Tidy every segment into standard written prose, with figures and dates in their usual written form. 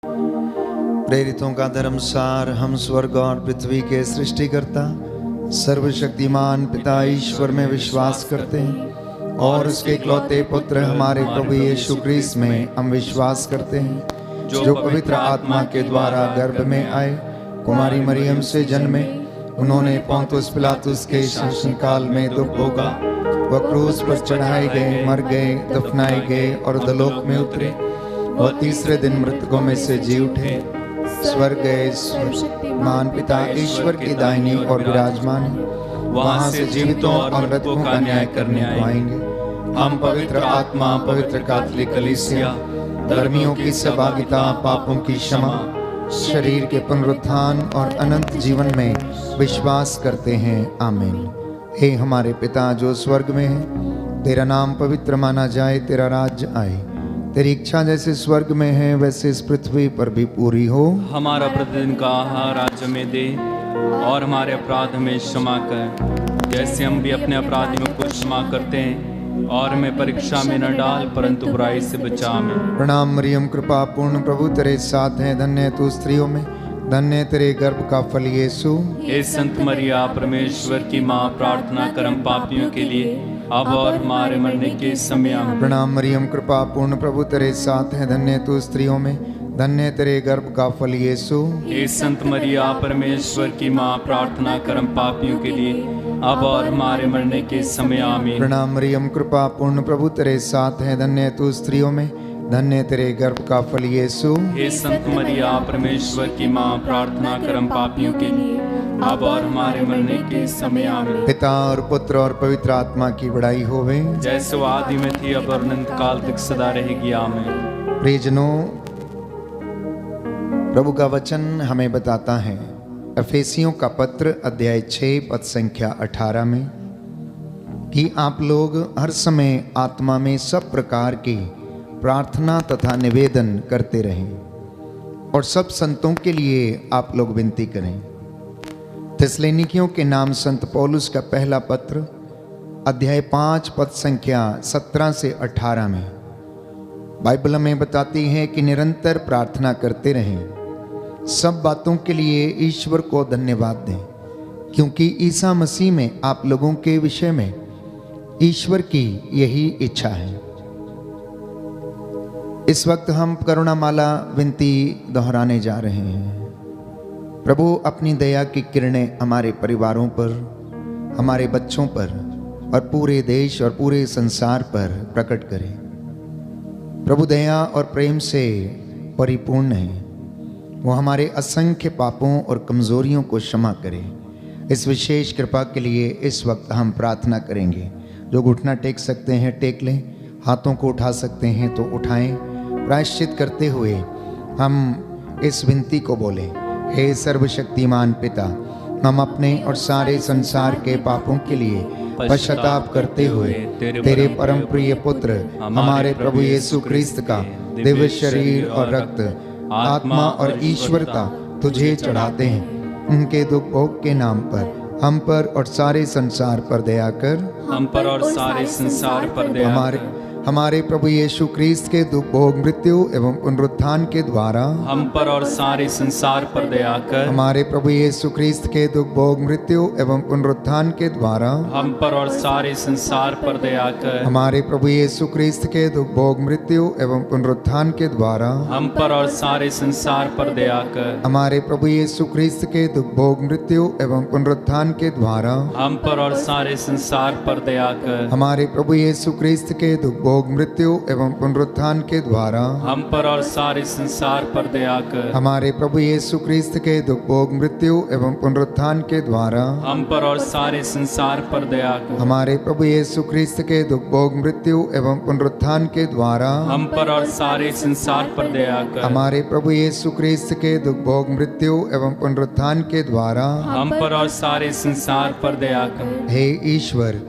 प्रेरितों का धर्मसार। हम स्वर्ग और पृथ्वी के सृष्टिकर्ता सर्वशक्तिमान पिता ईश्वर में विश्वास करते हैं और उसके इकलौते पुत्र हमारे प्रभु यीशु क्रिस्त में हम विश्वास करते हैं, जो पवित्र आत्मा के द्वारा गर्भ में आए, कुमारी मरियम से जन्मे, उन्होंने पोंतुस पिलातुस के शासन काल में दुख भोगा, वह क्रूस पर चढ़ाए गए, मर गए, दफनाए गए और अधोलोक में उतरे, वह तीसरे दिन मृतकों में से जी उठे, स्वर्ग गए, मान पिता ईश्वर की दाहिनी और विराजमान है, वहां से जीवितों और मृतकों का न्याय करने को आएंगे। हम पवित्र आत्मा, पवित्र कैथोलिक कलीसिया, धर्मियों की सहभागिता, पापों की क्षमा, शरीर के पुनरुत्थान और अनंत जीवन में विश्वास करते हैं। आमीन। हे हमारे पिता जो स्वर्ग में है, तेरा नाम पवित्र माना जाए, तेरा राज्य आए, तेरी इच्छा जैसे स्वर्ग में है वैसे इस पृथ्वी पर भी पूरी हो। हमारा प्रतिदिन का आहार आज हमें दे और हमारे अपराध हमें क्षमा कर, जैसे हम भी अपने अपराधियों को क्षमा करते हैं, और हमें परीक्षा में न डाल परंतु बुराई से बचा हमें। प्रणाम मरियम, कृपा पूर्ण प्रभु तेरे साथ है, धन्य तू स्त्रियों में, धन्य तेरे गर्भ का फल यीशु। हे संत मरिया परमेश्वर की माँ, प्रार्थना कर हम पापियों के लिए अब और हमारे मरने के समय आमीन। प्रणाम मरियम, कृपा पूर्ण प्रभु तेरे साथ है, धन्य तू स्त्रियों में, धन्य तेरे गर्भ का फल यीशु। हे संत मरिया परमेश्वर की माँ, प्रार्थना कर हम पापियों के लिए अब और हमारे मरने के समय आमीन। प्रणाम मरियम, कृपा पूर्ण प्रभु तेरे साथ है, धन्य तू स्त्रियों में, धन्य तेरे गर्भ का फल यीशु। हे संत मरिया परमेश्वर की माँ, प्रार्थना कर हम पापियों के लिए अब और हमारे मरने के समय आमीन। पिता और पुत्र और पवित्र आत्मा की बड़ाई होवे, जैसे वो आदि में थी अब और अनंत काल तक सदा रहेगी। आमीन। प्रियजनों, प्रभु का वचन हमें बताता है एफेसियों का पत्र अध्याय 6 पद संख्या 18 में कि आप लोग हर समय आत्मा में सब प्रकार की प्रार्थना तथा निवेदन करते रहें और सब संतों के लिए आप लोग विनती करें। थिस्सलुनीकियों के नाम संत पौलुस का पहला पत्र अध्याय 5 पद संख्या 17 से 18 में बाइबल हमें बताती है कि निरंतर प्रार्थना करते रहें, सब बातों के लिए ईश्वर को धन्यवाद दें, क्योंकि ईसा मसीह में आप लोगों के विषय में ईश्वर की यही इच्छा है। इस वक्त हम करुणामाला विनती दोहराने जा रहे हैं। प्रभु अपनी दया की किरणें हमारे परिवारों पर, हमारे बच्चों पर और पूरे देश और पूरे संसार पर प्रकट करें। प्रभु दया और प्रेम से परिपूर्ण है, वो हमारे असंख्य पापों और कमजोरियों को क्षमा करे। इस विशेष कृपा के लिए इस वक्त हम प्रार्थना करेंगे। जो घुटना टेक सकते हैं टेक लें, हाथों को उठा सकते हैं तो उठाएं। प्रायश्चित करते हुए हम इस विनती को बोलें, हे सर्वशक्तिमान पिता, हम अपने और सारे संसार के पापों के लिए पश्चाताप करते हुए तेरे परम प्रिय पुत्र हमारे प्रभु यीशु क्रिस्त का दिव्य शरीर और रक्त, आत्मा और ईश्वरता तुझे चढ़ाते हैं। उनके दुख भोग के नाम पर हम पर और सारे संसार पर दया कर। हम पर और सारे संसार पर दया कर। हमारे प्रभु यीशु क्रिस्त के दुख भोग, मृत्यु एवं पुनरुत्थान के द्वारा हम पर और सारे संसार पर दया कर। हमारे प्रभु यीशु क्रिस्त के दुख भोग, मृत्यु एवं पुनरुत्थान के द्वारा हम पर और सारे संसार पर दया कर। हमारे प्रभु यीशु क्रिस्त के दुख भोग, मृत्यु एवं पुनरुत्थान के द्वारा हम पर और सारे संसार पर दया कर। हमारे प्रभु यीशु क्रिस्त के दुख भोग, मृत्यु एवं पुनरुत्थान के द्वारा हम पर और सारे संसार पर दया कर। हमारे प्रभु यीशु क्रिस्त के दुख भोग, मृत्यु एवं पुनरुत्थान के द्वारा हम पर और सारे संसार पर दया कर। हमारे प्रभु यीशु क्रिस्त के दुख भोग, मृत्यु एवं पुनरुत्थान के द्वारा हम पर और सारे संसार पर दया कर। हमारे प्रभु यीशु क्रिस्त के दुख भोग, मृत्यु एवं पुनरुत्थान के द्वारा हम पर और सारे संसार पर दया कर। हमारे प्रभु यीशु क्रिस्त के दुख भोग, मृत्यु एवं पुनरुत्थान के द्वारा हम पर और सारे संसार पर दया कर। हे ईश्वर,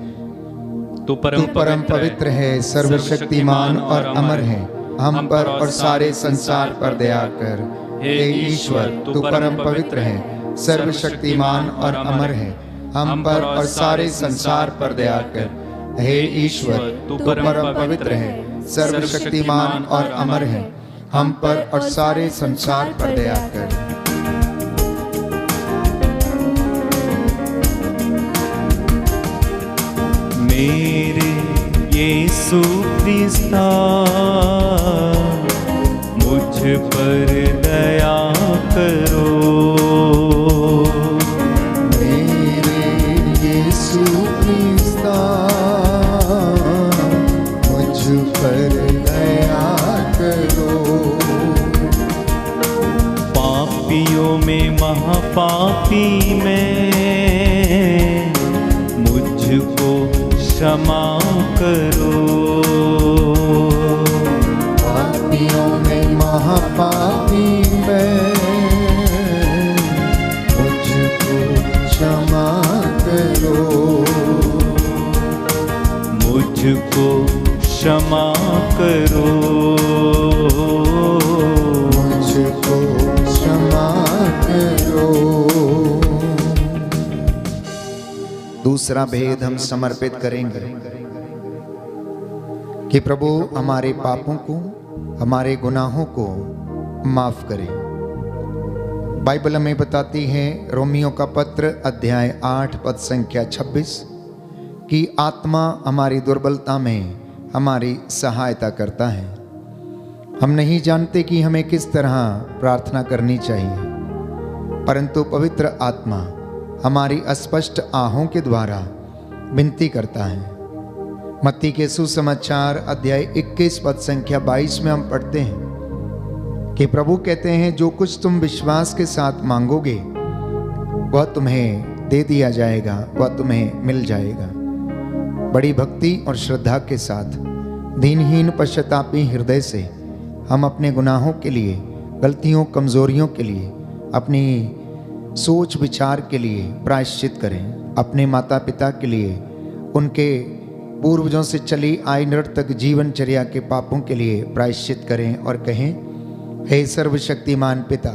तू परम पवित्र है, सर्वशक्तिमान और अमर है, हम पर और सारे संसार पर दया कर। हे ईश्वर, तू परम पवित्र है, सर्वशक्तिमान और अमर है, हम पर और सारे संसार पर दया कर। हे ईश्वर, तू परम पवित्र है, सर्वशक्तिमान और अमर है, हम पर और सारे संसार पर दया कर। मेरे यीशु क्रिस्ता मुझ पर दया करो। मेरे यीशु क्रिस्ता मुझ पर दया करो। पापियों में महापापी में मुझको क्षमा करो। पापियों में महापापी में मुझको क्षमा करो। मुझको क्षमा करो। मुझको क्षमा करो। दूसरा भेद हम समर्पित करेंगे कि प्रभु हमारे पापों को, हमारे गुनाहों को माफ करे। बाइबल हमें बताती है, रोमियो का पत्र अध्याय 8 पद संख्या 26, कि आत्मा हमारी दुर्बलता में हमारी सहायता करता है। हम नहीं जानते कि हमें किस तरह प्रार्थना करनी चाहिए, परंतु पवित्र आत्मा हमारी अस्पष्ट आहों के द्वारा विनती करता है। मत्ती के सुसमाचार अध्याय 21 पद संख्या 22 में हम पढ़ते हैं कि प्रभु कहते हैं, जो कुछ तुम विश्वास के साथ मांगोगे वह तुम्हें दे दिया जाएगा, वह तुम्हें मिल जाएगा। बड़ी भक्ति और श्रद्धा के साथ दीनहीन पश्चातापी हृदय से हम अपने गुनाहों के लिए, गलतियों, कमजोरियों के लिए, अपनी सोच विचार के लिए प्रायश्चित करें। अपने माता पिता के लिए, उनके पूर्वजों से चली आई नर्तक जीवनचर्या के पापों के लिए प्रायश्चित करें और कहें, हे सर्वशक्तिमान पिता,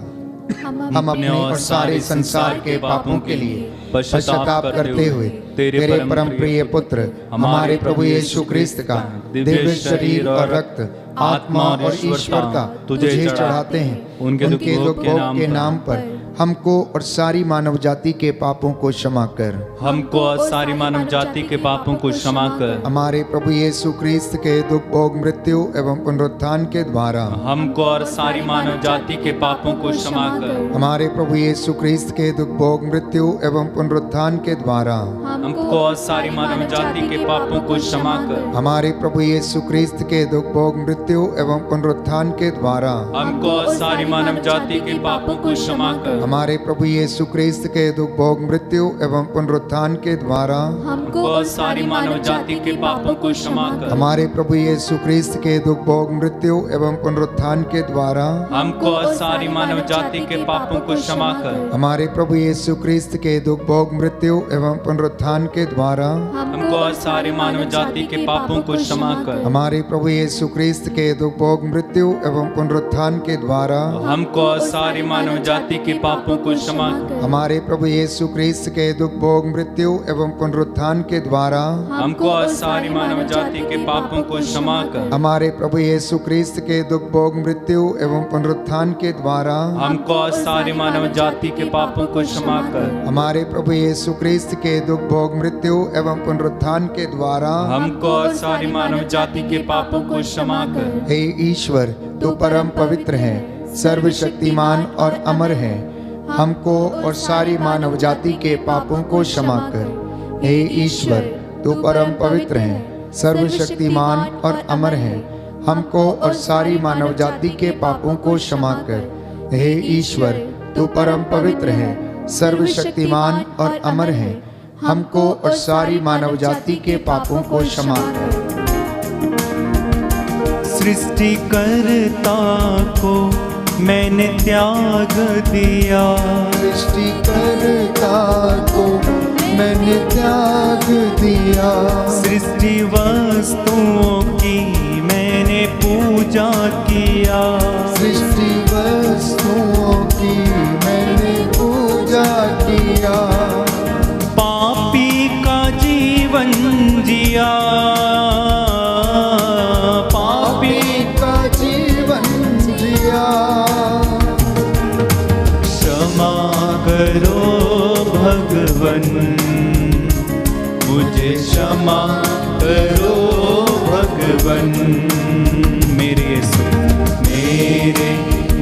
हम अपने और सारे संसार के पापों के लिए पश्चाताप करते हुए तेरे परम प्रिय पुत्र हमारे प्रभु यीशु क्रिस्त का दिव्य शरीर और रक्त, आत्मा और ईश्वरता तुझे चढ़ाते हैं। उनके दुख के नाम पर हमको और सारी मानव जाति के पापों को क्षमा कर। हमको और सारी मानव जाति के पापों को क्षमा कर। हमारे प्रभु यीशु क्रिस्त के दुख, भोग, मृत्यु एवं पुनरुत्थान के द्वारा हमको और सारी मानव जाति के पापों को क्षमा कर। हमारे प्रभु यीशु क्रिस्त के दुख, भोग, मृत्यु एवं पुनरुत्थान के द्वारा हमको और सारी मानव जाति के पापों को क्षमा कर। हमारे प्रभु यीशु क्रिस्त के दुख, भोग, मृत्यु एवं पुनरुत्थान के द्वारा हमको और सारी मानव जाति के पापों को क्षमा कर। हमारे प्रभु यीशु क्रिस्त के दुख, भोग, मृत्यु एवं पुनरुत्थान के द्वारा हमको और सारी मानव जाति के पापों को क्षमा कर। हमारे प्रभु यीशु क्रिस्त के दुख, भोग, मृत्यु एवं पुनरुत्थान के द्वारा हमको और सारी मानव जाति के पापों को क्षमा कर। हमारे प्रभु यीशु क्रिस्त के दुख, भोग, मृत्यु एवं पुनरुत्थान के द्वारा हमको और सारी मानव जाति के पापों को क्षमा कर। हमारे प्रभु यीशु क्रिस्त के दुख, भोग, मृत्यु एवं पुनरुत्थान के द्वारा हमको और सारी मानव जाति के पापों को क्षमा कर। हमारे प्रभु यीशु क्रिस्त के दुख, भोग, मृत्यु एवं पुनरुत्थान के द्वारा हमको और सारी मानव जाति के पापों को क्षमा कर। हमारे प्रभु यीशु क्रिस्त के दुख, भोग, मृत्यु एवं पुनरुत्थान के द्वारा हमको और सारी मानव जाति के पापों को क्षमा कर। हमारे प्रभु यीशु क्रिस्त के दुख, भोग, मृत्यु एवं पुनरुत्थान के द्वारा हमको और सारी मानव जाति के पापों को क्षमा कर। हे ईश्वर, तू परम पवित्र है, सर्वशक्तिमान और अमर है। हमको और सारी मानव जाति के पापों को क्षमा कर। हे ईश्वर, तू परम पवित्र है, सर्वशक्तिमान और अमर है। हमको और सारी मानव जाति के पापों को क्षमा कर। हे ईश्वर, तू परम पवित्र है, सर्वशक्तिमान और अमर है। हमको और सारी मानव जाति के पापों को क्षमा कर। सृष्टिकर्ता को मैंने त्याग दिया, सृष्टिकर्ता को मैंने त्याग दिया। सृष्टि वस्तुओं की मैंने पूजा किया, सृष्टि वस्तुओं की मैंने पूजा किया। पापी का जीवन जिया, पापी का जीवन जिया। करो भगवन, मुझे क्षमा करो भगवन। मेरे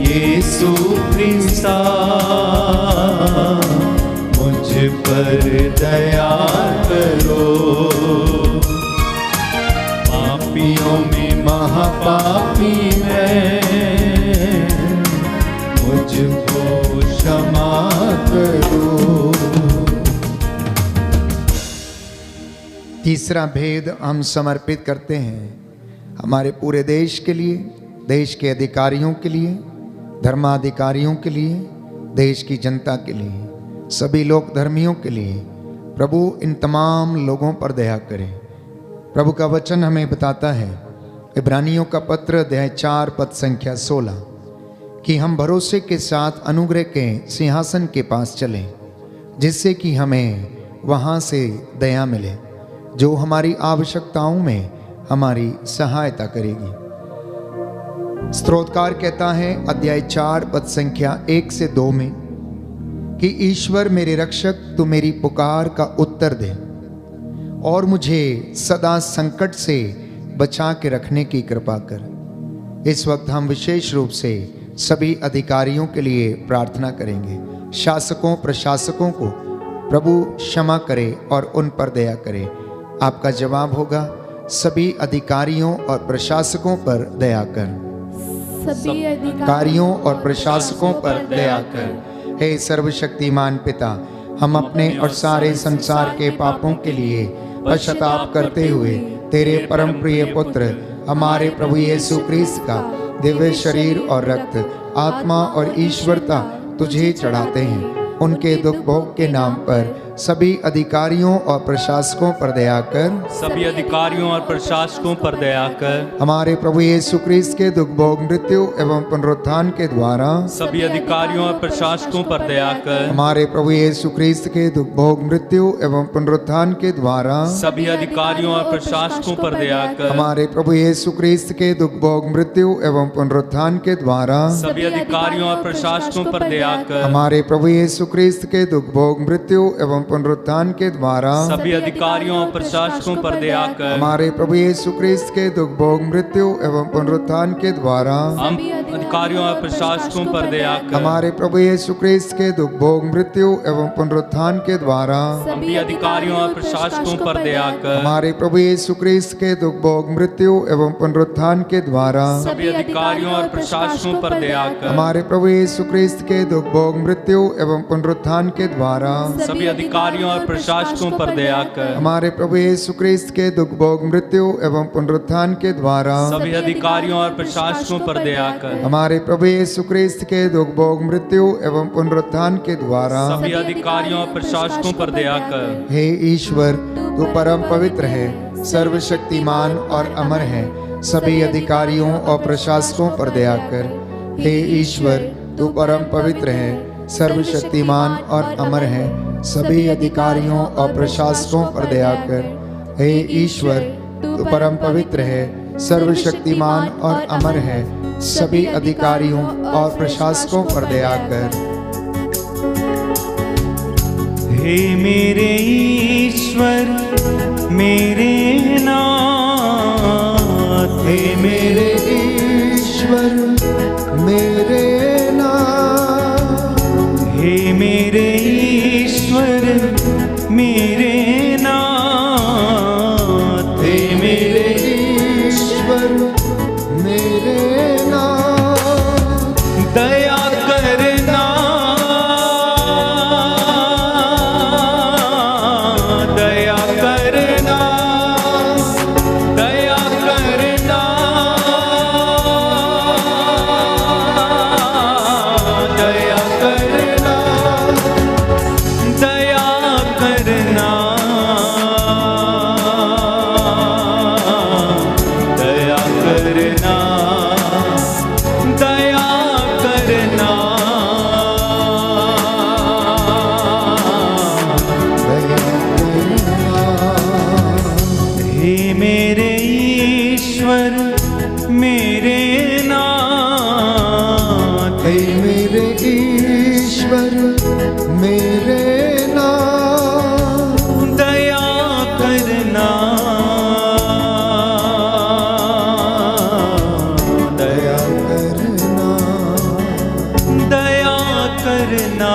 यीशु ख्रिस्ता, मुझ पर दया करो। पापियों में महापापी मैं, मुझको क्षमा करो। तीसरा भेद हम समर्पित करते हैं हमारे पूरे देश के लिए, देश के अधिकारियों के लिए, धर्माधिकारियों के लिए, देश की जनता के लिए, सभी लोक धर्मियों के लिए। प्रभु इन तमाम लोगों पर दया करें। प्रभु का वचन हमें बताता है, इब्रानियों का पत्र अध्याय 4 पद संख्या 16, कि हम भरोसे के साथ अनुग्रह के सिंहासन के पास चलें, जिससे कि हमें वहाँ से दया मिले, जो हमारी आवश्यकताओं में हमारी सहायता करेगी। स्तोत्रकार कहता है अध्याय 4 पद संख्या 1 से 2 में कि ईश्वर मेरे रक्षक, तू मेरी पुकार का उत्तर दे और मुझे सदा संकट से बचा के रखने की कृपा कर। इस वक्त हम विशेष रूप से सभी अधिकारियों के लिए प्रार्थना करेंगे। शासकों प्रशासकों को प्रभु क्षमा करे और उन पर दया करे। आपका जवाब होगा, सभी अधिकारियों और प्रशासकों पर दया कर। सभी अधिकारियों और प्रशासकों पर दया कर। हे सर्वशक्तिमान पिता, हम अपने और सारे संसार के पापों के लिए पश्चाताप करते हुए तेरे परम प्रिय पुत्र हमारे प्रभु यीशु ख्रीस्त का दिव्य शरीर और रक्त, आत्मा और ईश्वरता तुझे चढ़ाते हैं। उनके दुख भोग के नाम पर सभी अधिकारियों और प्रशासकों पर दया कर। सभी अधिकारियों और प्रशासकों पर दया कर। हमारे प्रभु यीशु ख्रीस्त के दुख भोग, मृत्यु एवं पुनरुत्थान के द्वारा सभी अधिकारियों और प्रशासकों पर दया कर। हमारे प्रभु यीशु ख्रीस्त के दुख भोग, मृत्यु एवं पुनरुत्थान के द्वारा सभी अधिकारियों और प्रशासकों पर दया कर। हमारे प्रभु यीशु ख्रीस्त के दुख भोग, मृत्यु एवं पुनरुत्थान के द्वारा सभी अधिकारियों और प्रशासकों पर दया कर। हमारे प्रभु यीशु ख्रीस्त के दुख भोग, मृत्यु एवं पुनरुत्थान के द्वारा सभी अधिकारियों और प्रशासकों पर दया कर। हमारे प्रभु यीशु ख्रीस्त के दुख भोग, मृत्यु एवं पुनरुत्थान के द्वारा हम अधिकारियों और प्रशासकों पर दया कर। हमारे प्रभु यीशु ख्रीस्त के दुख भोग, मृत्यु एवं पुनरुत्थान के द्वारा सभी अधिकारियों और प्रशासकों पर दया कर। हमारे प्रभु यीशु ख्रीस्त के दुख भोग, मृत्यु एवं पुनरुत्थान के द्वारा सभी अधिकारियों और प्रशासकों पर दया कर। हमारे प्रभु यीशु ख्रीस्त के दुख भोग, मृत्यु एवं पुनरुत्थान के द्वारा सभी अधिकारियों और प्रशासकों पर दया कर। हमारे प्रभु यीशु ख्रीस्त के दुख भोग, मृत्यु एवं पुनरुत्थान के द्वारा सभी अधिकारियों और प्रशासकों पर दया कर। हमारे प्रभु यीशु ख्रीस्त के दुख भोग, मृत्यु एवं पुनरुत्थान के द्वारा सभी अधिकारियों और प्रशासकों पर दया कर। हे ईश्वर, तू परम पवित्र है, सर्वशक्तिमान और अमर है, सभी अधिकारियों और प्रशासकों पर दया कर। हे ईश्वर, तू परम पवित्र है, सर्वशक्तिमान और अमर है, सभी अधिकारियों और प्रशासकों पर दया कर। हे ईश्वर, तू परम पवित्र है, सर्वशक्तिमान और अमर है, सभी अधिकारियों और प्रशासकों पर दया कर। हे मेरे ईश्वर, मेरे नाथ, हे मेरे ईश्वर, मेरे नाथ, हे मेरे ईश्वर, मेरे नाथ, हे मेरे ईश्वर, मेरे नाथ, दया करना, दया करना, दया करना, दया करना, दया करना, दया करना, दया करना, हे मेरे ईश्वर, मेरे नाथ, हे मेरे ईश्वर, ईश्वर मेरे नाम दया करना, दया करना, दया करना।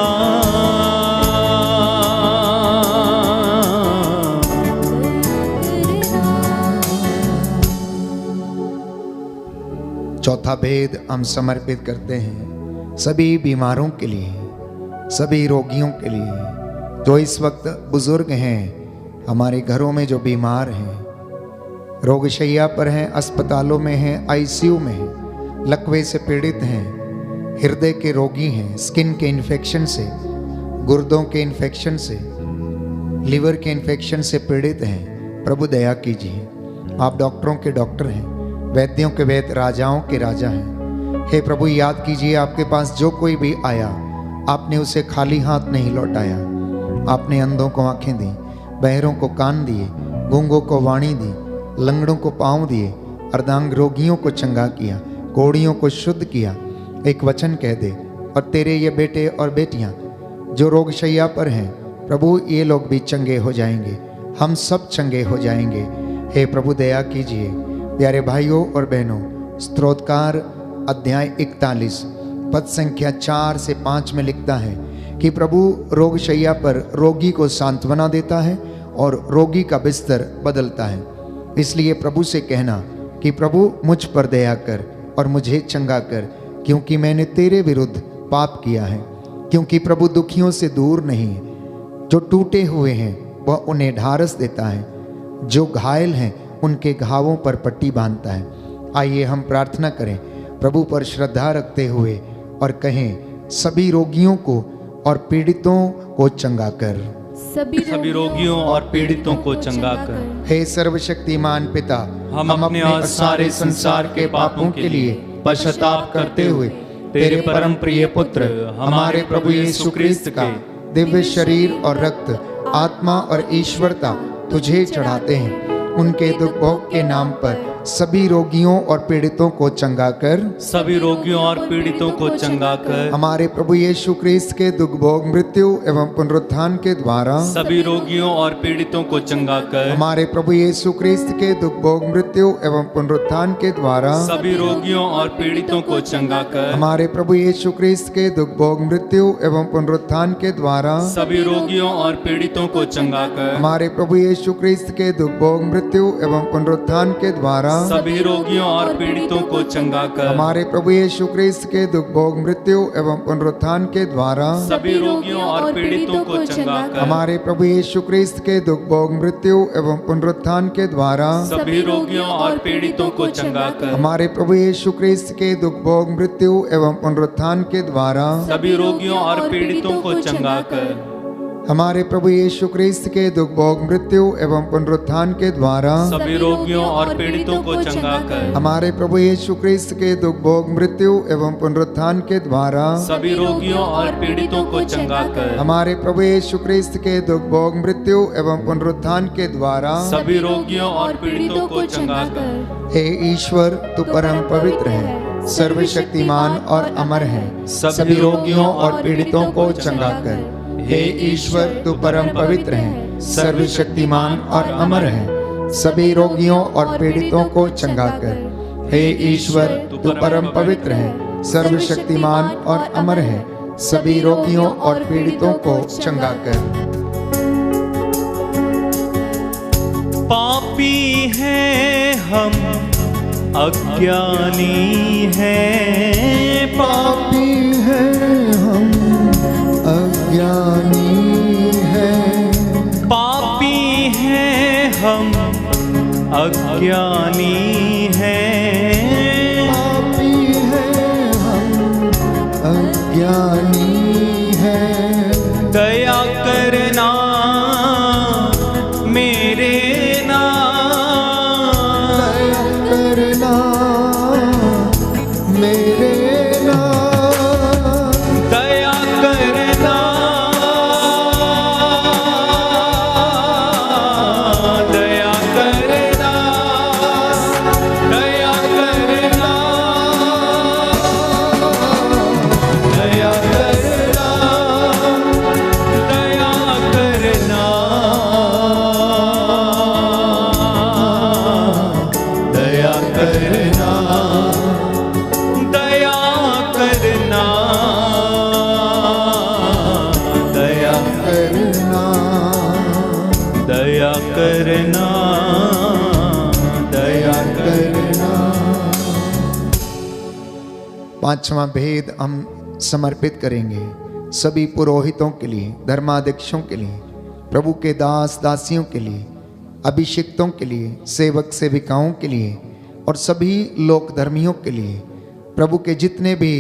चौथा भेद हम समर्पित करते हैं सभी बीमारों के लिए, सभी रोगियों के लिए जो इस वक्त बुजुर्ग हैं, हमारे घरों में जो बीमार हैं, रोगशैया पर हैं, अस्पतालों में हैं, आईसीयू में हैं, लकवे से पीड़ित हैं, हृदय के रोगी हैं, स्किन के इन्फेक्शन से, गुर्दों के इन्फेक्शन से, लिवर के इन्फेक्शन से पीड़ित हैं। प्रभु दया कीजिए। आप डॉक्टरों के डॉक्टर हैं, वैद्यों के वैद्य, राजाओं के राजा हैं। हे प्रभु, याद कीजिए आपके पास जो कोई भी आया, आपने उसे खाली हाथ नहीं लौटाया। आपने अंधों को आंखें दी, बहरों को कान दिए, गूंगों को वाणी दी, लंगड़ों को पांव दिए, अर्धांग रोगियों को चंगा किया, कोढ़ियों को शुद्ध किया। एक वचन कह दे और तेरे ये बेटे और बेटियां जो रोगशैया पर हैं, प्रभु ये लोग भी चंगे हो जाएंगे, हम सब चंगे हो जाएंगे। हे प्रभु दया कीजिए। प्यारे भाइयों और बहनों, स्तोत्रकार अध्याय 41 पद संख्या 4 से 5 में लिखता है कि प्रभु रोगशैया पर रोगी को सांत्वना देता है और रोगी का बिस्तर बदलता है। इसलिए प्रभु से कहना कि प्रभु मुझ पर दया कर और मुझे चंगा कर, क्योंकि मैंने तेरे विरुद्ध पाप किया है। क्योंकि प्रभु दुखियों से दूर नहीं है, जो टूटे हुए हैं वह उन्हें ढारस देता है, जो घायल हैं उनके घावों पर पट्टी बांधता है। आइए हम प्रार्थना करें प्रभु पर श्रद्धा रखते हुए और कहें, सभी रोगियों को और पीड़ितों को चंगा कर, सभी रोगियों और पीड़ितों को चंगा कर। हे सर्वशक्तिमान पिता, हम अपने और सारे संसार के पापों के लिए पश्चाताप करते हुए तेरे परम प्रिय पुत्र हमारे प्रभु यीशु ख्रिस्त का दिव्य शरीर और रक्त, आत्मा और ईश्वरता तुझे चढ़ाते हैं। उनके दुख भोग के नाम पर सभी रोगियों और पीड़ितों को चंगा कर, सभी रोगियों और पीड़ितों को चंगा कर। हमारे प्रभु यीशु ख्रिस्त के दुख भोग, मृत्यु एवं पुनरुत्थान के द्वारा सभी रोगियों और पीड़ितों को चंगा कर। हमारे प्रभु यीशु ख्रिस्त के दुख भोग, मृत्यु एवं पुनरुत्थान के द्वारा सभी रोगियों और पीड़ितों को चंगा कर। हमारे प्रभु यीशु ख्रिस्त के दुख भोग, मृत्यु एवं पुनरुत्थान के द्वारा सभी रोगियों और पीड़ितों को चंगा कर। हमारे प्रभु यीशु ख्रिस्त के दुख भोग, मृत्यु एवं पुनरुत्थान के द्वारा सभी रोगियों और पीड़ितों को चंगा कर। हमारे प्रभु यीशु ख्रिस्त के दुख भोग, मृत्यु एवं पुनरुत्थान के द्वारा सभी रोगियों और पीड़ितों को चंगा कर। हमारे प्रभु यीशु ख्रिस्त के दुख भोग, मृत्यु एवं पुनरुत्थान के द्वारा सभी रोगियों और पीड़ितों को चंगा कर। हमारे प्रभु यीशु ख्रिस्त के दुख भोग, मृत्यु एवं पुनरुत्थान के द्वारा सभी रोगियों और पीड़ितों को चंगा कर। हमारे प्रभु यीशु ख्रिस्त के दुख भोग, मृत्यु एवं पुनरुत्थान के द्वारा सभी रोगियों और पीड़ितों को चंगा कर। हमारे प्रभु यीशु ख्रिस्त के दुख भोग, मृत्यु एवं पुनरुत्थान के द्वारा सभी रोगियों और पीड़ितों को चंगा कर। हमारे प्रभु यीशु ख्रिस्त के दुख भोग, मृत्यु एवं पुनरुत्थान के द्वारा सभी रोगियों और पीड़ितों को चंगा कर। हे ईश्वर, तू परम पवित्र है, सर्वशक्तिमान और अमर है, सभी रोगियों और पीड़ितों को चंगा कर। हे ईश्वर, तू परम पवित्र है, सर्वशक्तिमान और अमर है, सभी रोगियों और पीड़ितों को चंगा कर। हे ईश्वर, तू परम पवित्र है, सर्वशक्तिमान और अमर है, सभी रोगियों और पीड़ितों को चंगा कर। पापी हैं हम, अज्ञानी हैं, पापी हैं हम, अज्ञानी हैं, पापी हैं हम, अज्ञानी हैं, पापी हैं हम, अज्ञानी हैं। दया करना मेरे नाम, दया करना मेरे नाम, दया करना, दया करना, दया करना, दया करना, पांचवा भेद हम समर्पित करेंगे सभी पुरोहितों के लिए, धर्माध्यक्षों के लिए, प्रभु के दास दासियों के लिए, अभिषिक्तों के लिए, सेवक सेविकाओं के लिए और सभी लोक धर्मियों के लिए। प्रभु के जितने भी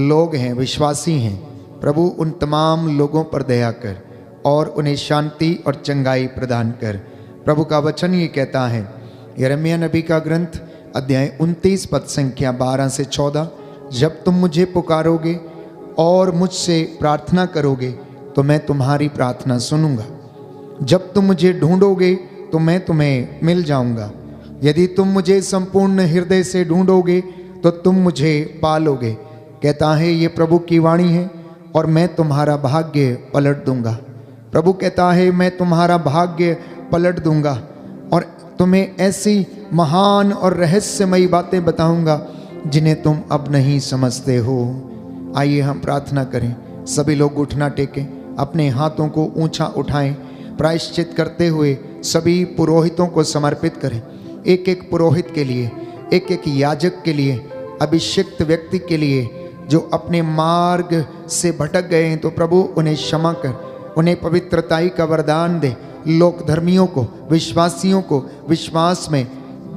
लोग हैं, विश्वासी हैं, प्रभु उन तमाम लोगों पर दया कर और उन्हें शांति और चंगाई प्रदान कर। प्रभु का वचन ये कहता है, यिर्मयाह नबी का ग्रंथ अध्याय 29 पद संख्या 12 से 14, जब तुम मुझे पुकारोगे और मुझसे प्रार्थना करोगे तो मैं तुम्हारी प्रार्थना सुनूंगा। जब तुम मुझे ढूंढोगे तो मैं तुम्हें मिल जाऊंगा। यदि तुम मुझे संपूर्ण हृदय से ढूंढोगे तो तुम मुझे पालोगे। कहता है ये प्रभु की वाणी है और मैं तुम्हारा भाग्य पलट दूंगा। प्रभु कहता है मैं तुम्हारा भाग्य पलट दूंगा और तुम्हें ऐसी महान और रहस्यमयी बातें बताऊंगा जिन्हें तुम अब नहीं समझते हो। आइए हम प्रार्थना करें। सभी लोग घुटना टेकें, अपने हाथों को ऊंचा उठाएं, प्रायश्चित करते हुए सभी पुरोहितों को समर्पित करें। एक एक पुरोहित के लिए, एक एक याजक के लिए, अभिषिक्त व्यक्ति के लिए जो अपने मार्ग से भटक गए हैं, तो प्रभु उन्हें क्षमा कर, उन्हें पवित्रताई का वरदान दे। लोक धर्मियों को, विश्वासियों को विश्वास में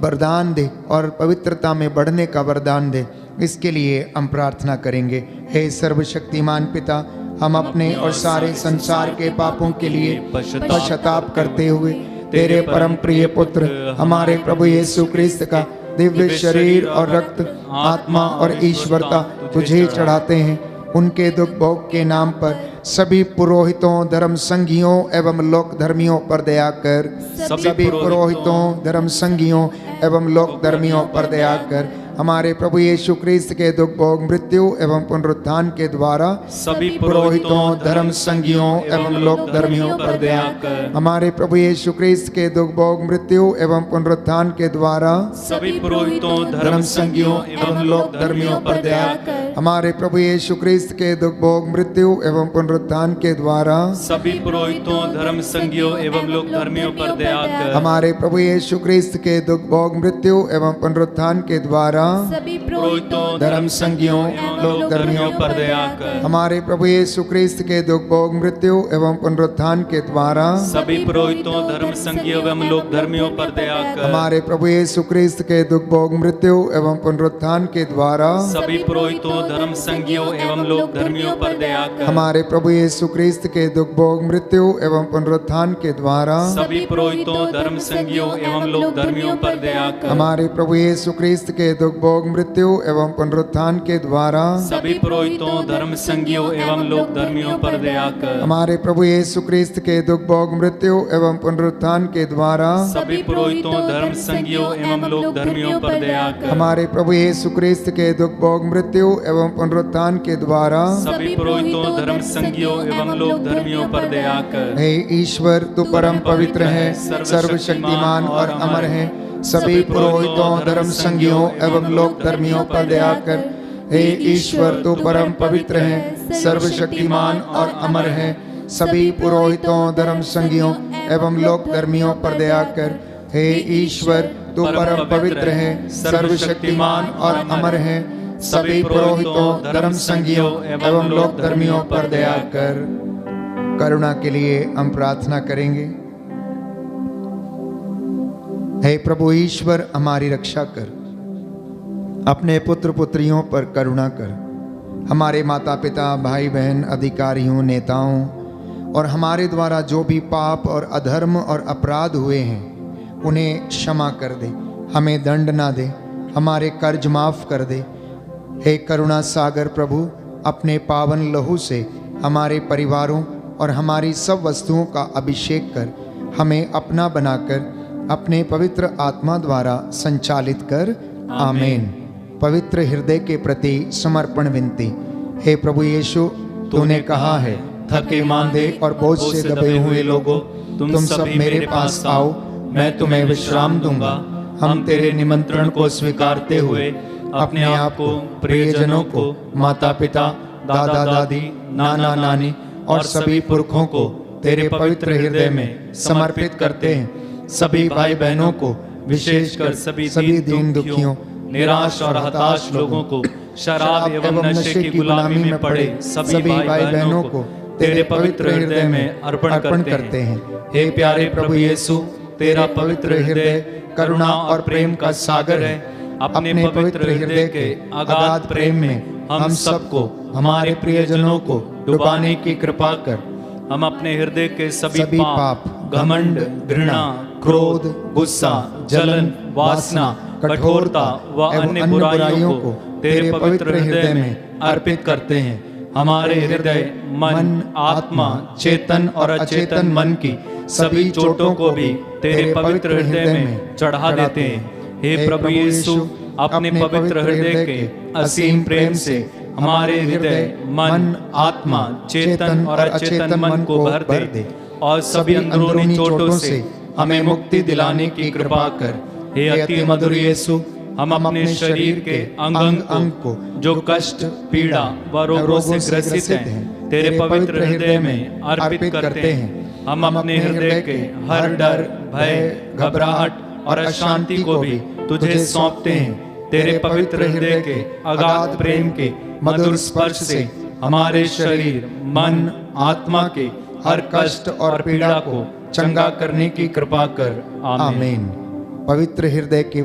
वरदान दे और पवित्रता में बढ़ने का वरदान दे। इसके लिए हम प्रार्थना करेंगे। हे सर्वशक्तिमान पिता, हम अपने और सारे संसार के पापों के लिए पश्चाताप करते हुए तेरे परम प्रिय पुत्र हमारे प्रभु यीशु क्रिस्त का दिव्य शरीर और रक्त, आत्मा और ईश्वरता तुझे चढ़ाते हैं। उनके दुख भोग के नाम पर सभी पुरोहितों, धर्म संघियों एवं लोक धर्मियों पर दया कर। सभी पुरोहितों, धर्म संघियों एवं लोक धर्मियों पर दया कर। हमारे प्रभु यीशु क्रिस्त के दुख भोग, मृत्यु एवं पुनरुत्थान के द्वारा सभी पुरोहितों, धर्म संघियों एवं लोक धर्मियों पर दया कर। हमारे प्रभु यीशु क्रिस्त के दुख भोग, मृत्यु एवं पुनरुत्थान के द्वारा सभी पुरोहितों, धर्म संघियों एवं लोक धर्मियों पर दया कर। हमारे प्रभु यीशु क्रिस्त के दुख भोग, मृत्यु एवं पुनरुत्थान के द्वारा सभी पुरोहितों, धर्म संघियों एवं लोक धर्मियों पर दया कर। हमारे प्रभु यीशु क्रिस्त के दुख भोग, मृत्यु एवं पुनरुत्थान के द्वारा सभी पुरोहितों, धर्म संघियों लोक धर्मियों पर दया कर। हमारे प्रभु यीशु क्रिस्त के दुख भोग, मृत्यु एवं पुनरुत्थान के द्वारा सभी पुरोहितों, धर्म संघियों एवं लोक धर्मियों पर दया कर। हमारे प्रभु यीशु क्रिस्त के दुख भोग, मृत्यु एवं पुनरुत्थान के द्वारा सभी पुरोहितों, धर्म संघियों एवं लोक धर्मियों पर दया कर। हमारे प्रभु यीशु क्रिस्त के दुख भोग, मृत्यु एवं पुनरुत्थान के द्वारा सभी पुरोहितों, धर्म संघियों एवं लोक धर्मियों पर दया कर। हमारे प्रभु यीशु क्रिस्त के दुख भोग, मृत्यु एवं पुनरुत्थान के द्वारा सभी पुरोहितों, धर्म संघियों एवं लोक धर्मियों पर दया कर। हमारे प्रभु यीशु क्रिस्त के दुख भोग, मृत्यु एवं पुनरुत्थान के द्वारा सभी पुरोहितों, धर्म संघियों एवं लोक धर्मियों पर दया कर। हमारे प्रभु यीशु क्रिस्त के दुख भोग, मृत्यु एवं पुनरुत्थान के द्वारा सभी पुरोहितों, धर्म संघियों एवं लोक धर्मियों पर दया कर। हे ईश्वर, तू परम पवित्र है, सर्वशक्तिमान और अमर है। सभी पुरोहितों, धर्म संघियों एवं लोक धर्मियों पर दया कर। हे ईश्वर, तू परम पवित्र है, सर्वशक्तिमान और अमर है। सभी पुरोहितों, धर्म संघियों एवं लोक धर्मियों पर दया कर। हे ईश्वर, तू परम पवित्र है, सर्वशक्तिमान और अमर है। सभी पुरोहितों, धर्म संघियों एवं लोक धर्मियों पर दया कर। करुणा के लिए हम प्रार्थना करेंगे। हे प्रभु ईश्वर, हमारी रक्षा कर, अपने पुत्र पुत्रियों पर करुणा कर। हमारे माता पिता, भाई बहन, अधिकारियों, नेताओं और हमारे द्वारा जो भी पाप और अधर्म और अपराध हुए हैं उन्हें क्षमा कर दे, हमें दंड ना दे, हमारे कर्ज माफ कर दे। हे करुणा सागर प्रभु, अपने पावन लहू से हमारे परिवारों और हमारी सब वस्तुओं का अभिषेक कर, हमें अपना बनाकर अपने पवित्र आत्मा द्वारा संचालित कर। आमीन। पवित्र हृदय के प्रति समर्पण विनती। हे प्रभु यीशु, तूने कहा है, थके मांदे और बोझ से दबे हुए लोगों, तुम सब मेरे पास आओ, मैं तुम्हें विश्राम दूंगा। हम तेरे निमंत्रण को स्वीकारते हुए अपने आप को, प्रियजनों को, माता पिता, दादा दादी, नाना नानी और सभी पुरखों को तेरे पवित्र हृदय में समर्पित करते हैं। सभी भाई बहनों को, विशेषकर सभी दीन दुखियों, निराश और हताश लोगों को शराब एवं नशे की गुलामी में पड़े सभी भाई बहनों को तेरे पवित्र हृदय में अर्पण करते हैं। हे प्यारे प्रभु यीशु, तेरा पवित्र हृदय करुणा और प्रेम का सागर है। अपने पवित्र हृदय के अगाध प्रेम में हम सबको, हमारे प्रियजनों को डुबाने की कृपा कर। हम अपने हृदय के सभी पाप, घमंड, घृणा, क्रोध, गुस्सा, जलन, वासना, कठोरता व अन्य बुराइयों को तेरे पवित्र हृदय में अर्पित करते हैं। हमारे हृदय, मन, आत्मा, चेतन और अचेतन मन की सभी चोटों को भी तेरे पवित्र हृदय में चढ़ा देते हैं। हे प्रभु यीशु, अपने पवित्र हृदय के असीम प्रेम से हमारे हृदय, मन, आत्मा, चेतन और अचेतन मन को भर दे और सभी अंदरूनी चोटों से हमें मुक्ति दिलाने की कृपा कर। हे अति मधुर यीशु, हम अपने शरीर के अंग को जो कष्ट, पीड़ा व रोगों से ग्रसित हैं, तेरे पवित्र हृदय में अर्पित करते हैं। हम अपने हृदय के हर डर, भय, घबराहट और अशांति को भी तुझे सौंपते हैं। तेरे पवित्र हृदय के अगाध प्रेम के मधुर स्पर्श से हमारे शरीर, मन, आत्मा के हर कष्ट और पीड़ा को चंगा करने की कृपा कर। आमीन। पवित्र हृदय की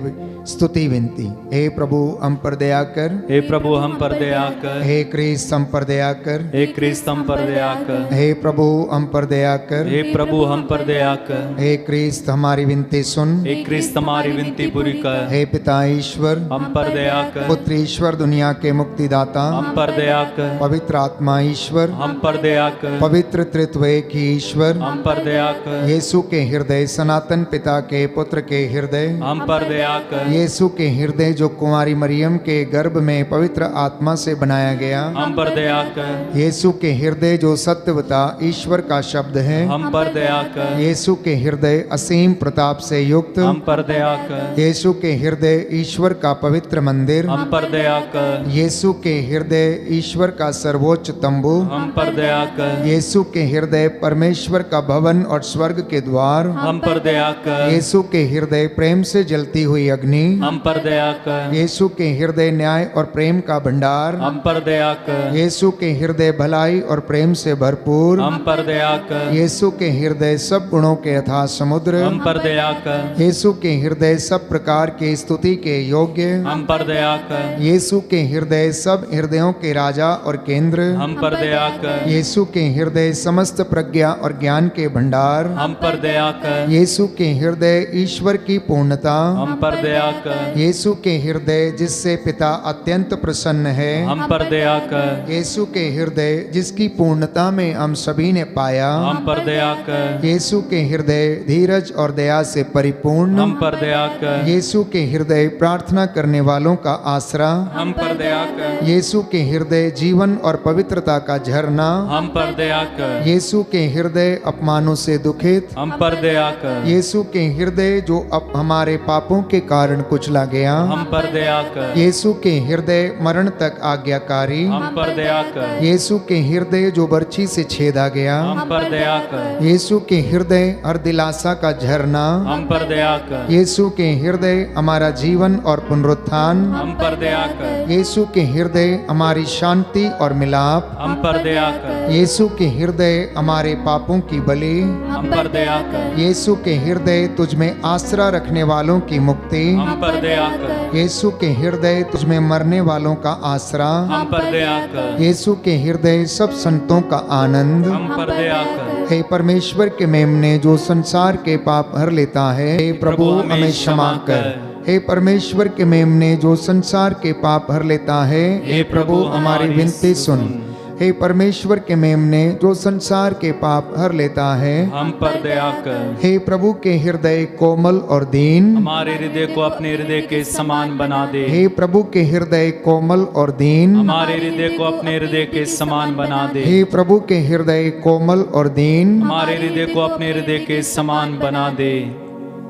स्तुति विनती। हे प्रभु हम पर दया कर, हे प्रभु हम पर दया कर, हे क्रिस्त हम पर दया कर, हे क्रिस्त हम पर दया कर, हे प्रभु हम पर दया कर, हे प्रभु हम पर दया कर, हे क्रिस्त हमारी विनती सुन, हे क्रिस्त हमारी विनती पूरी कर। हे पिता ईश्वर हम पर दया कर, पुत्र ईश्वर दुनिया के मुक्तिदाता हम पर दया कर, पवित्र आत्मा ईश्वर हम पर दया कर, पवित्र त्रित्व एक ही ईश्वर हम पर दया कर, यीशु के हृदय, सनातन पिता के पुत्र के हृदय, हम पर दया कर, यीशु के हृदय जो कुंवारी मरियम के गर्भ में पवित्र आत्मा से बनाया गया, हम पर दया कर, यीशु के हृदय जो सत्यवता ईश्वर का शब्द है, हम पर दया कर, यीशु के हृदय असीम प्रताप से युक्त, हम पर दया कर, यीशु के हृदय ईश्वर का पवित्र मंदिर, हम पर दया कर, यीशु के हृदय ईश्वर का सर्वोच्च तंबू, हम पर दया कर, यीशु के हृदय परमेश्वर का भवन और स्वर्ग के द्वार, हम पर दया कर, यीशु के हृदय प्रेम से जलती हुई अग्नि, हम पर दया कर, यीशु के हृदय न्याय और प्रेम का भंडार, हम पर दया कर, यीशु के हृदय भलाई और प्रेम से भरपूर, हम पर दया कर, यीशु के हृदय सब गुणों के अथाह समुद्र, हम पर दया कर, यीशु के हृदय सब प्रकार के स्तुति के योग्य, हम पर दया कर, यीशु के हृदय सब हृदयों के राजा और केंद्र, हम पर दया कर, यीशु के हृदय समस्त प्रज्ञा और ज्ञान के भंडार, हम पर दया कर, यीशु के हृदय ईश्वर की पूर्णता, हम पर दया कर, यीशु के हृदय जिससे पिता अत्यंत प्रसन्न है, हम पर दया कर, यीशु के हृदय जिसकी पूर्णता में हम सभी ने पाया, हम पर दया कर, यीशु के हृदय धीरज और दया से परिपूर्ण, हम पर दया कर, यीशु के हृदय प्रार्थना करने वालों का आसरा, हम पर दया कर, यीशु के हृदय जीवन और पवित्रता का झरना, हम पर दया कर, यीशु के हृदय अपमानों से दुखित, हम पर दया कर, यीशु के हृदय जो अब हमारे पापों के कारण कुचला गया, हम पर दया कर, यीशु के हृदय मरण तक आज्ञाकारी, हम पर दया कर, यीशु के हृदय जो बर्छी से छेदा गया, हम पर दया कर, यीशु के हृदय हर दिलासा का झरना, हम पर दया कर, यीशु के हृदय हमारा जीवन और पुनरुत्थान, हम पर दया कर, यीशु के हृदय हमारी शांति और मिलाप, हम पर दया कर, यीशु के हृदय हमारे पापों की बलि, हम पर दया कर, यीशु के हृदय तुझ में आसरा रखने वालों की मुक्ति, हम पर दया कर, यीशु के हृदय तुझ में मरने वालों का आसरा, हम पर दया कर, यीशु के हृदय सब संतों का आनंद, हम पर दया कर, हे परमेश्वर के मेमने जो संसार के पाप हर लेता है, हे प्रभु हमें क्षमा कर। हे परमेश्वर के मेमने जो संसार के पाप हर लेता है, हे प्रभु हमारी विनती सुन। हे परमेश्वर के मेमने जो संसार के पाप हर लेता है, हम पर दया कर, हे प्रभु के हृदय कोमल और दीन, हमारे हृदय को अपने हृदय के समान बना दे, हे प्रभु के हृदय कोमल और दीन, हमारे हृदय को अपने हृदय के समान बना दे, हे प्रभु के हृदय कोमल और दीन, हमारे हृदय को अपने हृदय के समान बना दे।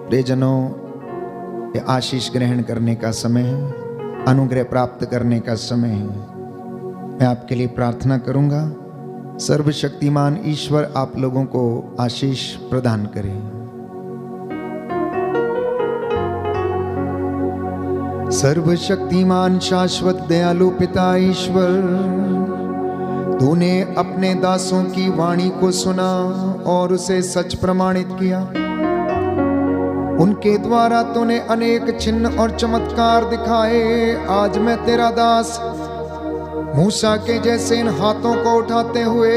प्रियजनों, ये आशीष ग्रहण करने का समय है, अनुग्रह प्राप्त करने का समय है। मैं आपके लिए प्रार्थना करूंगा, सर्वशक्तिमान ईश्वर आप लोगों को आशीष प्रदान करे। सर्वशक्तिमान शाश्वत दयालु पिता ईश्वर, तूने अपने दासों की वाणी को सुना और उसे सच प्रमाणित किया। उनके द्वारा तूने अनेक चिन्ह और चमत्कार दिखाए। आज मैं तेरा दास मूसा के जैसे इन हाथों को उठाते हुए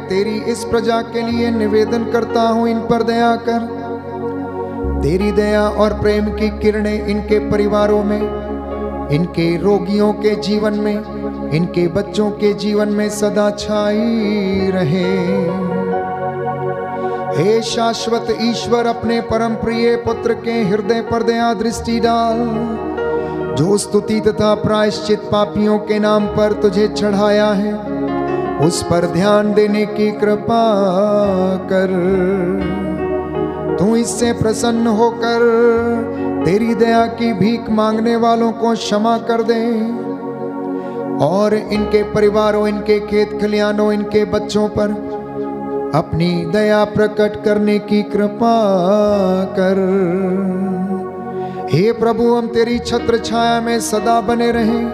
तेरी इस प्रजा के लिए निवेदन करता हूं, इन पर दया कर। तेरी दया और प्रेम की किरणें इनके परिवारों में, इनके रोगियों के जीवन में, इनके बच्चों के जीवन में सदा छाई रहे। हे शाश्वत ईश्वर, अपने परम प्रिय पुत्र के हृदय पर दया दृष्टि डाल, जो स्तुति तथा प्रायश्चित पापियों के नाम पर तुझे चढ़ाया है, उस पर ध्यान देने की कृपा कर। तू इससे प्रसन्न होकर तेरी दया की भीख मांगने वालों को क्षमा कर दे और इनके परिवारों, इनके खेत खलियानों, इनके बच्चों पर अपनी दया प्रकट करने की कृपा कर। हे प्रभु, हम तेरी छत्र छाया में सदा बने रहें।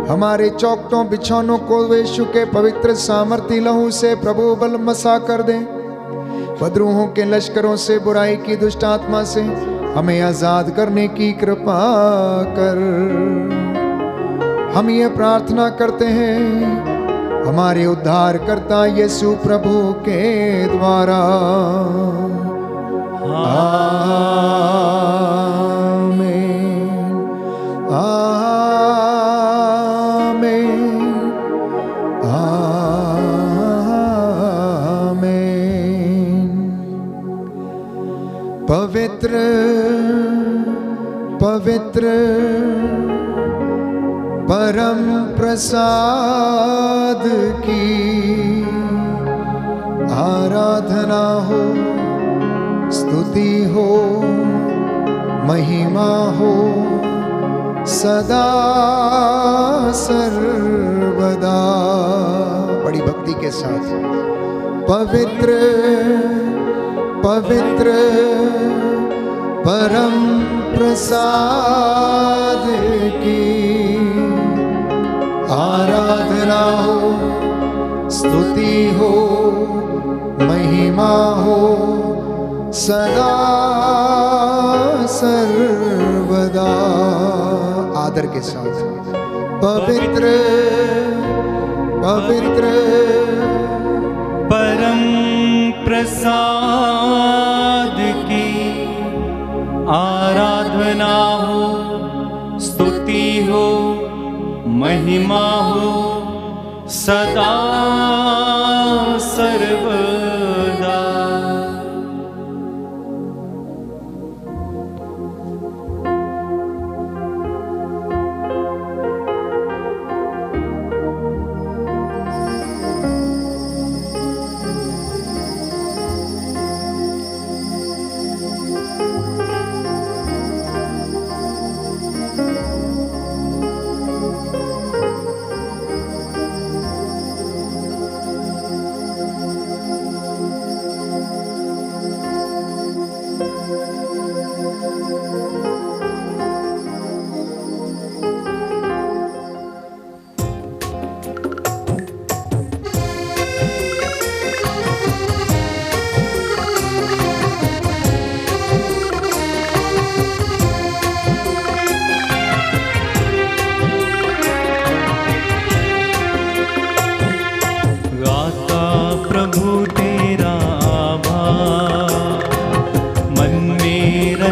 हमारे चौखटों बिछौनों को यीशु के पवित्र सामर्थी लहू से प्रभु बलमसा कर दे। बदरूहों के लश्करों से, बुराई की दुष्ट आत्मा से हमें आजाद करने की कृपा कर। हम ये प्रार्थना करते हैं हमारे उद्धारकर्ता यीशु प्रभु के द्वारा। आमीन, आमीन, आमीन। पवित्र पवित्र परम प्रसाद की आराधना हो, स्तुति हो, महिमा हो सदा सर्वदा। बड़ी भक्ति के साथ पवित्र पवित्र परम प्रसाद की आराधना हो, स्तुति हो, महिमा हो सदा सर्वदा। आदर के साथ पवित्र पवित्र परम प्रसाद की आराधना हो, स्तुति हो, महिमा हो सदा सर्वदा।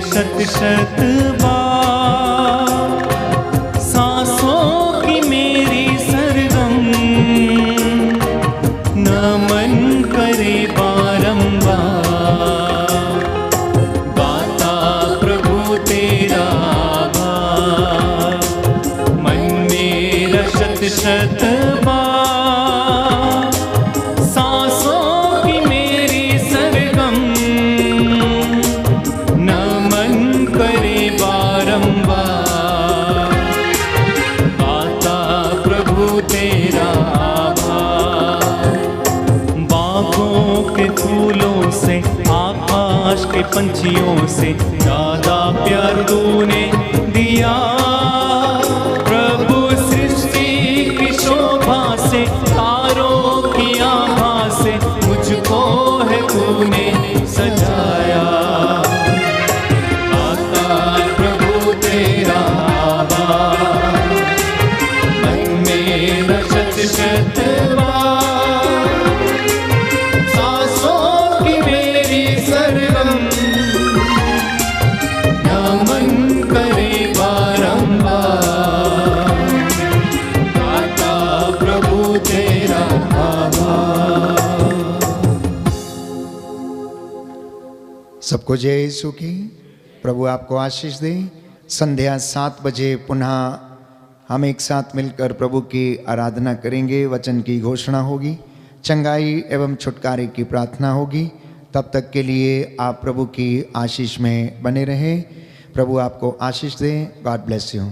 शत शत बार सांसों की मेरी सरगम नमन करे बारंबार। गाता प्रभु तेरा आभार, मन मेरा शत शत बार सांसों की मेरी सरगम करे बारंबार। गाता प्रभु तेरा आभार। बागों के फूलों से, आकाश के पंछियों से ज्यादा प्यार तूने दिया सबको जय यीशु की। प्रभु आपको आशीष दे। संध्या 7 बजे पुनः हम एक साथ मिलकर प्रभु की आराधना करेंगे। वचन की घोषणा होगी, चंगाई एवं छुटकारे की प्रार्थना होगी। तब तक के लिए आप प्रभु की आशीष में बने रहें। प्रभु आपको आशीष दे। God bless you.